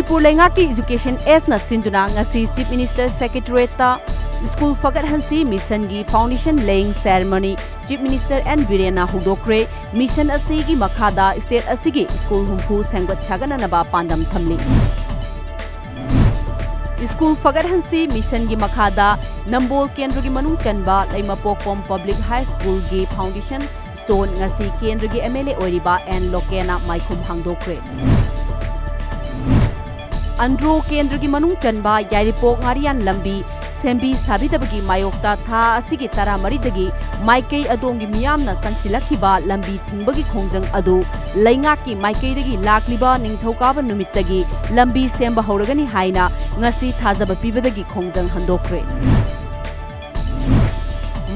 Manipur Lenga ki Education S na sinduna ngasi Chief Minister Secretariat ta School Fagat Hansi Mission gi Foundation Laying Ceremony Chief Minister N Birena Hudokre Mission asigi makhada state asigi school humpu sengbat chagana naba pandam thamli School Fagat Hansi Mission gi makhada Nambol Kendra gi manung chanba Laimapokpom Public High School gi Foundation Stone ngasi Kendra gi MLA Oriba and Lokena Maikhum Hangdokre Andro Kendra gi manung chanba Yairipok ngarian lambi Sembi sabidabagi mayokta tha asigi taramaridagi maikei adongi miyamna sangsilakhiba lambi thungbagi khongjang adu laingaki maikeidagi lakliba ningthokaba numittagi lambi semba horagani haina ngasi thajaba pibadagi khongjang handokre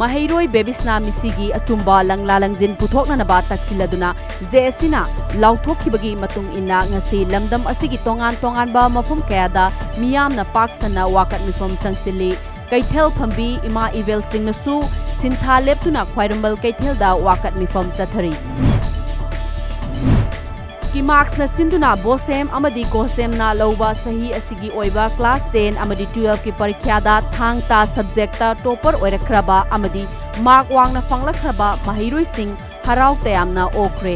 Mahairoi Bebisna Misigi Atumba Langlalangjin Puthokna naba takchiladuna Jesina Lauthokibagi matung ina ngasi lamdam asigi tongan ba mafum kayada miyamna paksana wakat mifom sangsili Kaithel Phambi Ima Ivel Singnasu Sintha leptuna Khwairambal Kaithelda wakat mifom sathari Kimarks na sinduna Bosem amadi Kosem na lauba sahi asigi oiba class 10 amadi 12 ki parikhyada thangta subject ta topper oirakraba amadi mark wangna fanglakhraba mahiroi sing harau tayamna okre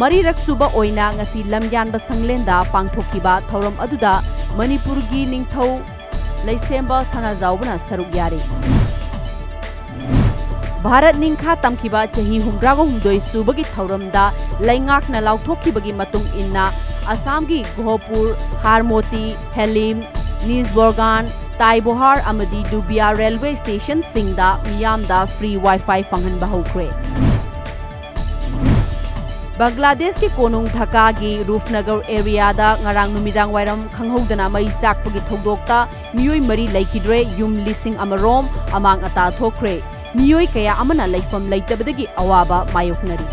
marirak suba oina ngasi lamyan ba sanglenda pangthokiba thorom aduda Manipur gi ningthau leisemba sanajawbna saruk yari Bharat Ningkha tamkiba chahi humdrago humdoi subagi thauramda laingak na lauthokibagi matung inna Assam gi Gohpur, Harmoti, Helim, Nisborgan, Taibohar amadi Dubia railway station singda miyamda free wifi fanghan bahukre Bangladesh ki konung Dhaka gi Rufnagar area da ngarang numidang wairam khanghodana mai sakpagi thogdokta miyoi mari laikidre yum lising amarom amang ata thokre Miyoi kaya amana laifam laitabadagi awaba mayoknari